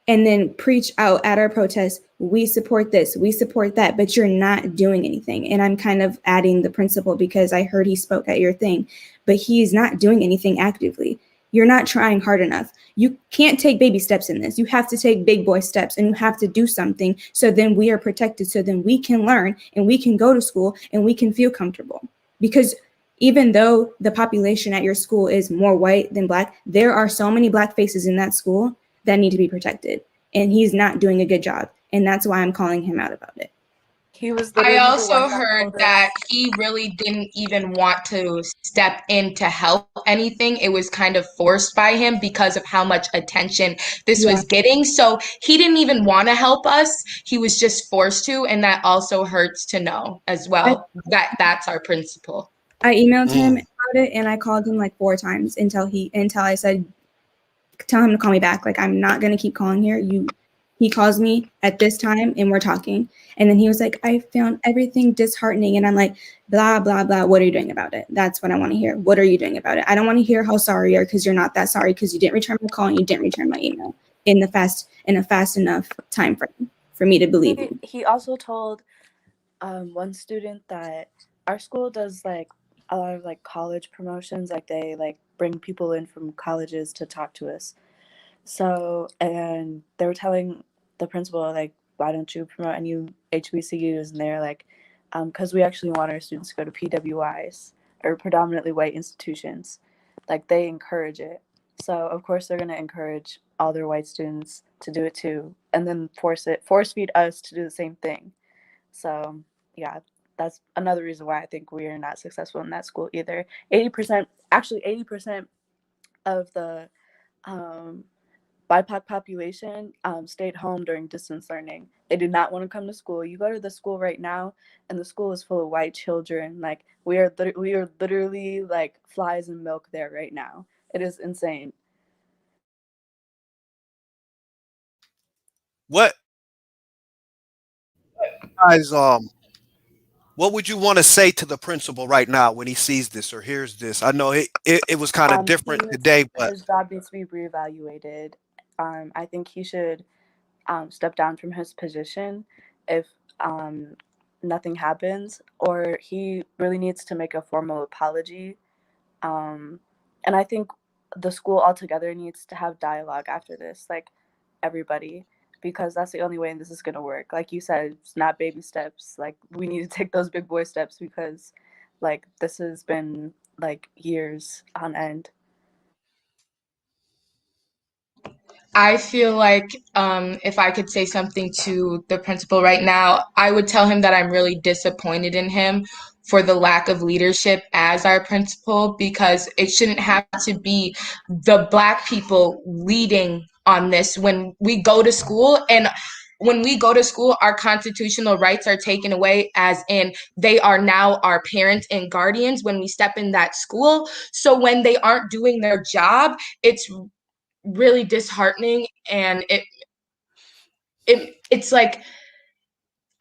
and then preach out at our protests, we support this, we support that, but you're not doing anything? And I'm kind of adding the principal because I heard he spoke at your thing, but he's not doing anything actively. You're not trying hard enough. You can't take baby steps in this. You have to take big boy steps, and you have to do something so then we are protected, so then we can learn and we can go to school and we can feel comfortable. Because Even though the population at your school is more white than Black, there are so many Black faces in that school that need to be protected. And he's not doing a good job. And that's why I'm calling him out about it. He was I literally the also one that heard told us. that he really didn't even want to step in to help anything. It was kind of forced by him because of how much attention this was getting. So he didn't even want to help us. He was just forced to, and that also hurts to know as well. That's our principal. I emailed him about it, and I called him like 4 times until I said, tell him to call me back. Like, I'm not gonna keep calling here. He calls me at this time and we're talking. And then he was like, I found everything disheartening. And I'm like, blah, blah, blah. What are you doing about it? That's what I want to hear. What are you doing about it? I don't want to hear how sorry you are, because you're not that sorry, because you didn't return my call and you didn't return my email in a fast enough time frame for me to believe you. He also told one student that our school does like a lot of like college promotions. Like they like bring people in from colleges to talk to us. So, and they were telling the principal, like, why don't you promote any HBCUs? And they're like, because we actually want our students to go to PWIs, or predominantly white institutions. Like, they encourage it. So, of course, they're going to encourage all their white students to do it too, and then force feed us to do the same thing. So, yeah, that's another reason why I think we are not successful in that school either. 80% of the BIPOC population stayed home during distance learning. They did not want to come to school. You go to the school right now, and the school is full of white children. Like, we are literally like flies in milk there right now. It is insane. What guys? What would you want to say to the principal right now when he sees this or hears this? I know it was kind of different today, but his job needs to be reevaluated. I think he should step down from his position if nothing happens, or he really needs to make a formal apology. And I think the school altogether needs to have dialogue after this, like everybody, because that's the only way this is going to work. Like you said, it's not baby steps. Like, we need to take those big boy steps, because like this has been like years on end. I feel like if I could say something to the principal right now, I would tell him that I'm really disappointed in him for the lack of leadership as our principal, because it shouldn't have to be the Black people leading on this when we go to school. And when we go to school, our constitutional rights are taken away, as in they are now our parents and guardians when we step in that school. So when they aren't doing their job, it's really disheartening, and it's like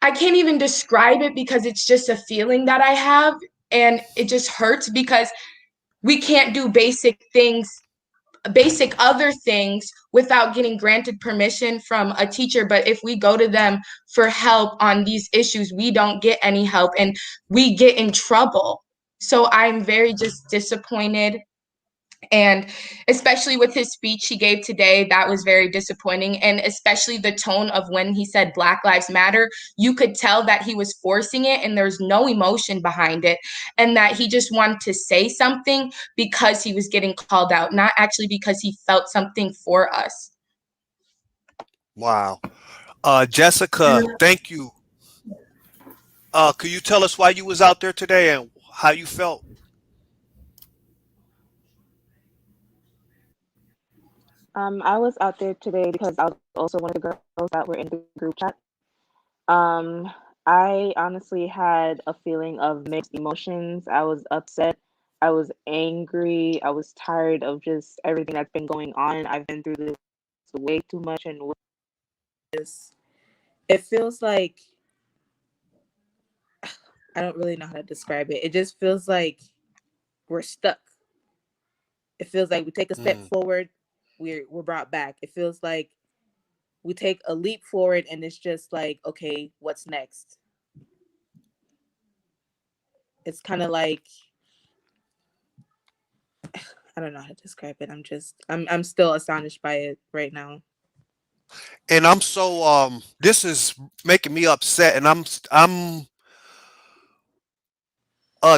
I can't even describe it, because it's just a feeling that I have, and it just hurts because we can't do basic other things without getting granted permission from a teacher. But if we go to them for help on these issues, we don't get any help and we get in trouble. So I'm very just disappointed. And especially with his speech he gave today, that was very disappointing. And especially the tone of when he said Black Lives Matter, you could tell that he was forcing it and there's no emotion behind it. And that he just wanted to say something because he was getting called out, not actually because he felt something for us. wow. Jessica, thank you. Could you tell us why you was out there today and how you felt? I was out there today because I was also one of the girls that were in the group chat. Um, I honestly had a feeling of mixed emotions. I was upset. I was angry. I was tired of just everything that's been going on. I've been through this way too much, and it feels like I don't really know how to describe it. It just feels like we're stuck. It feels like we take a step forward, we're brought back. It feels like we take a leap forward and it's just like, okay, what's next? It's kind of like, I don't know how to describe it. I'm still astonished by it right now. And I'm so this is making me upset, and I'm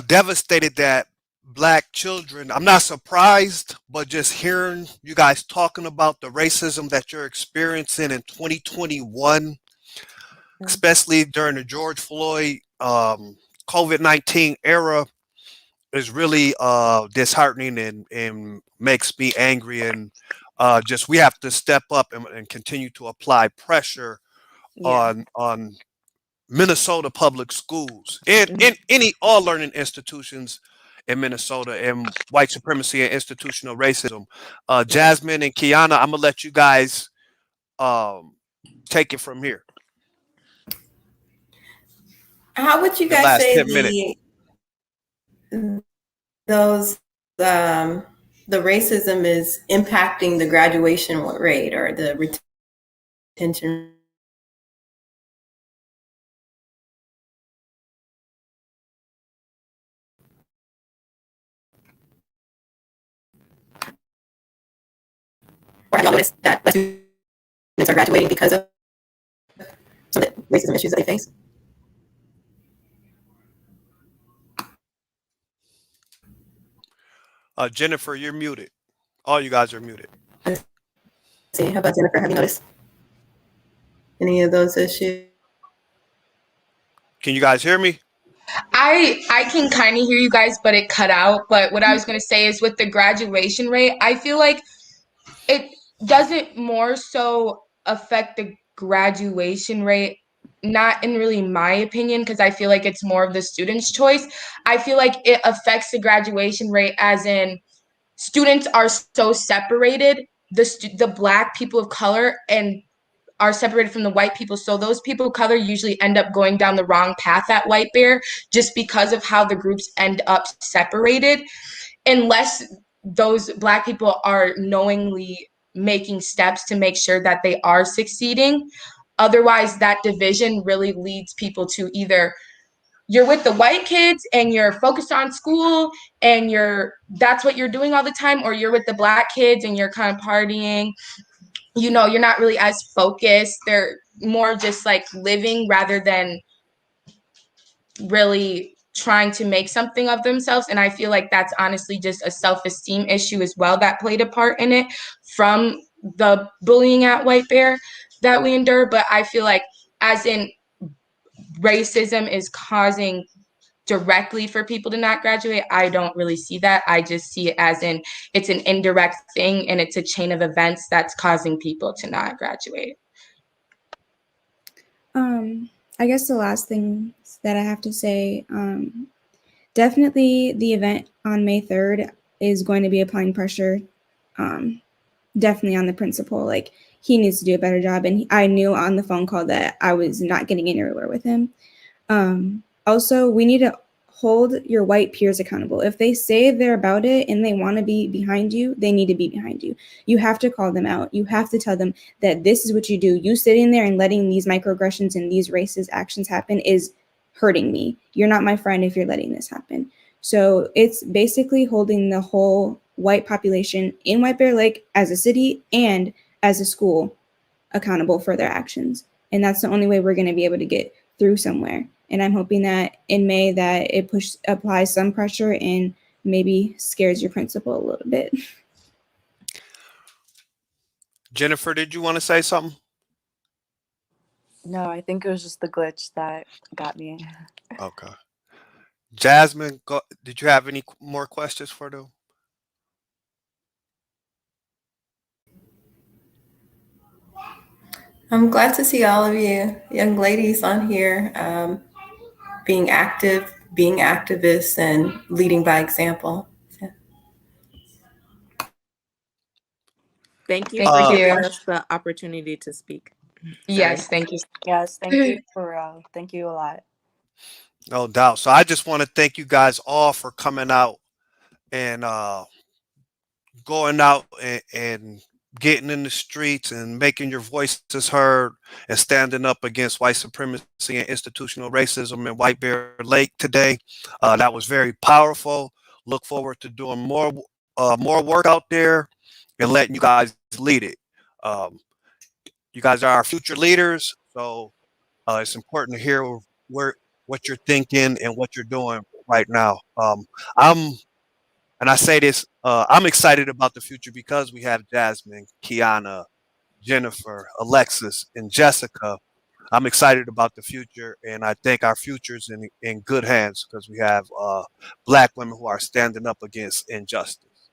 devastated that Black children, I'm not surprised, but just hearing you guys talking about the racism that you're experiencing in 2021, especially during the George Floyd COVID-19 era, is really disheartening and makes me angry. And just we have to step up and continue to apply pressure Yeah. on Minnesota public schools and Mhm. in any all learning institutions in Minnesota and white supremacy and institutional racism. Jasmine and Kiana, I'm gonna let you guys um, take it from here. How would you Your guys last say 10 minutes. those um, the racism is impacting the graduation rate or the retention? Or have y'all noticed that Black students are graduating because of some of the racism issues that they face? Jennifer, you're muted. All you guys are muted. Let's see, how about Jennifer? Have you noticed any of those issues? Can you guys hear me? I can kind of hear you guys, but it cut out. But what I was going to say is with the graduation rate, I feel like it doesn't more so affect the graduation rate, not in really my opinion, because I feel like it's more of the student's choice. I feel like it affects the graduation rate as in students are so separated, the black people of color and are separated from the white people. So those people of color usually end up going down the wrong path at White Bear just because of how the groups end up separated, unless those black people are knowingly making steps to make sure that they are succeeding. Otherwise, that division really leads people to either you're with the white kids and you're focused on school and that's what you're doing all the time, or you're with the black kids and you're kind of partying. You're not really as focused. They're more just like living rather than really trying to make something of themselves. And I feel like that's honestly just a self-esteem issue as well that played a part in it from the bullying at White Bear that we endure. But I feel like as in racism is causing directly for people to not graduate, I don't really see that. I just see it as in it's an indirect thing and it's a chain of events that's causing people to not graduate. I guess the last thing that I have to say, definitely the event on May 3rd is going to be applying pressure, definitely on the principal. Like, he needs to do a better job. And I knew on the phone call that I was not getting anywhere with him. Also, we need to hold your white peers accountable. If they say they're about it and they want to be behind you, they need to be behind you. You have to call them out. You have to tell them that this is what you do. You sitting there and letting these microaggressions and these racist actions happen is hurting me. You're not my friend if you're letting this happen. So it's basically holding the whole white population in White Bear Lake as a city and as a school accountable for their actions. And that's the only way we're going to be able to get through somewhere. And I'm hoping that in May that it applies some pressure and maybe scares your principal a little bit. Jennifer, did you want to say something? No, I think it was just the glitch that got me. Okay. Jasmine, did you have any more questions for them? I'm glad to see all of you young ladies on here being active, being activists, and leading by example. So. Thank you Thank for you. giving us the opportunity to speak. Yes, thank you. Yes, thank you for real. Thank you a lot. No doubt. So I just want to thank you guys all for coming out and going out and getting in the streets and making your voices heard and standing up against white supremacy and institutional racism in White Bear Lake today. That was very powerful. Look forward to doing more work out there and letting you guys lead it. Um, you guys are our future leaders, so it's important to hear where what you're thinking and what you're doing right now. I'm And I say this, I'm excited about the future because we have Jasmine, Kiana, Jennifer, Alexis, and Jessica. I'm excited about the future, and I think our future is in good hands because we have Black women who are standing up against injustice.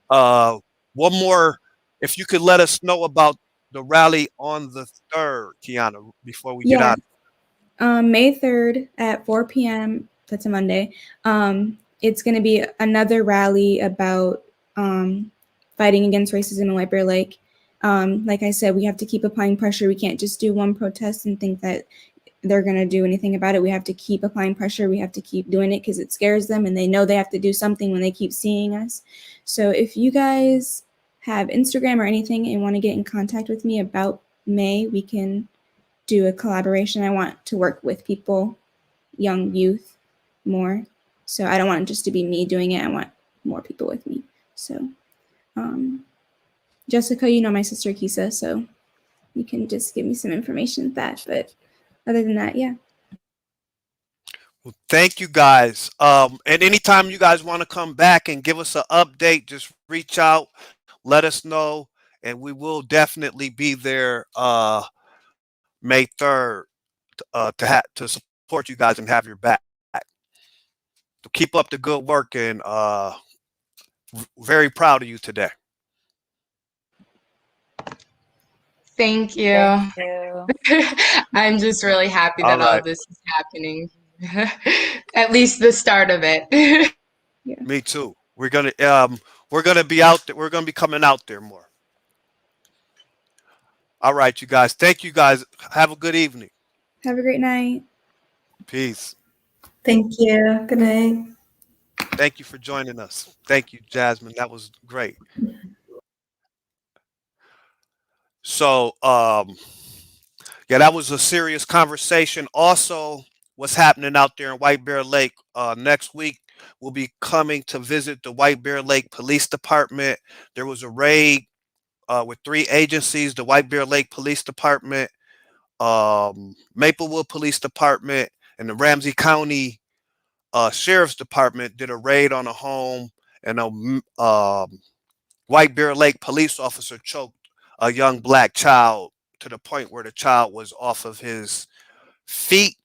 Uh, one more, if you could let us know about the rally on the 3rd, Kiana, before we get Yeah. out. May 3rd at 4 p.m. That's a Monday. It's going to be another rally about fighting against racism in White Bear Lake. Like I said, we have to keep applying pressure. We can't just do one protest and think that they're going to do anything about it. We have to keep applying pressure. We have to keep doing it because it scares them, and they know they have to do something when they keep seeing us. So if you guys have Instagram or anything and want to get in contact with me about May, we can do a collaboration. I want to work with people, young youth, more. So I don't want it just to be me doing it. I want more people with me. So Jessica, you know my sister Kisa, so you can just give me some information with that. But other than that, yeah. Well, thank you guys. And anytime you guys want to come back and give us an update, just reach out, let us know, and we will definitely be there May 3rd to support you guys and have your back. So keep up the good work, and very proud of you today. Thank you. Thank you. I'm just really happy that All all right. this is happening. At least the start of it. Me too. We're gonna be out there. We're gonna be coming out there more. All right, you guys. Thank you guys. Have a good evening. Have a great night. Peace. Thank you. Good night. Thank you for joining us. Thank you, Jasmine. That was great. So, yeah, that was a serious conversation. Also, what's happening out there in White Bear Lake next week? We'll be coming to visit the White Bear Lake Police Department. There was a raid with 3 agencies: the White Bear Lake Police Department, Maplewood Police Department, and the Ramsey County Sheriff's Department did a raid on a home, and a White Bear Lake police officer choked a young Black child to the point where the child was off of his feet.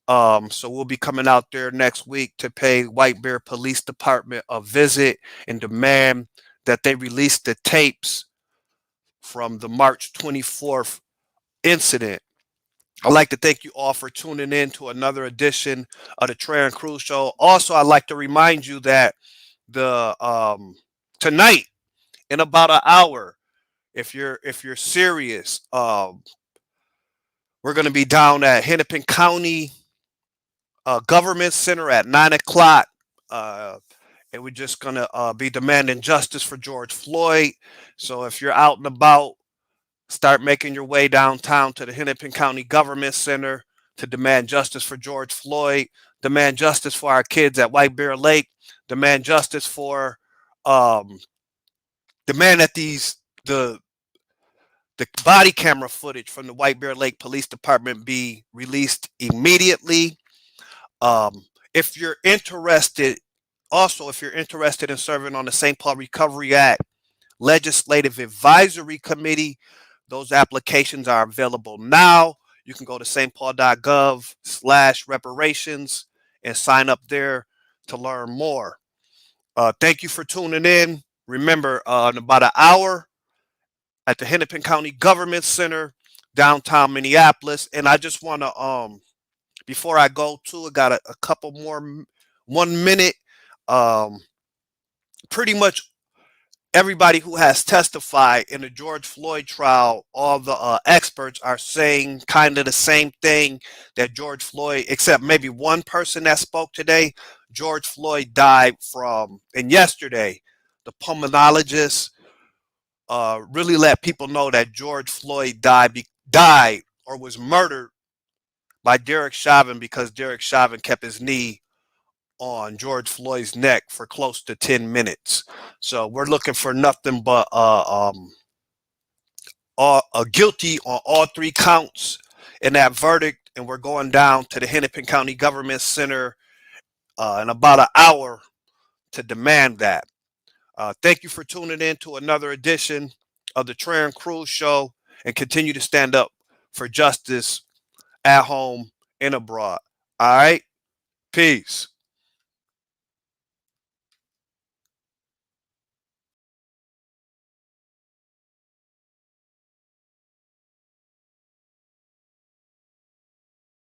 So we'll be coming out there next week to pay White Bear Police Department a visit and demand that they release the tapes from the March 24th incident. I'd like to thank you all for tuning in to another edition of the Trahern Crews Show. Also, I'd like to remind you that the tonight, in about an hour, if you're serious, we're going to be down at Hennepin County Government Center at 9 o'clock. And we're just going to be demanding justice for George Floyd. So if you're out and about, start making your way downtown to the Hennepin County Government Center to demand justice for George Floyd, demand justice for our kids at White Bear Lake, demand justice for, demand that the body camera footage from the White Bear Lake Police Department be released immediately. If you're interested, if you're interested in serving on the St. Paul Recovery Act Legislative Advisory Committee, those applications are available now. You can go to stpaul.gov/reparations and sign up there to learn more. Thank you for tuning in. Remember, in about an hour at the Hennepin County Government Center, downtown Minneapolis. And I just want to, before I go to, I got a couple more, 1 minute. Pretty much everybody who has testified in the George Floyd trial, all the experts are saying kind of the same thing that George Floyd, except maybe one person that spoke today. George Floyd died from, and yesterday, the pulmonologist really let people know that George Floyd died or was murdered by Derek Chauvin because Derek Chauvin kept his knee on George Floyd's neck for close to 10 minutes. So we're looking for nothing but guilty on all 3 counts in that verdict. And we're going down to the Hennepin County Government Center in about an hour to demand that. Thank you for tuning in to another edition of the Trahern Crews Show, and continue to stand up for justice at home and abroad. All right? Peace.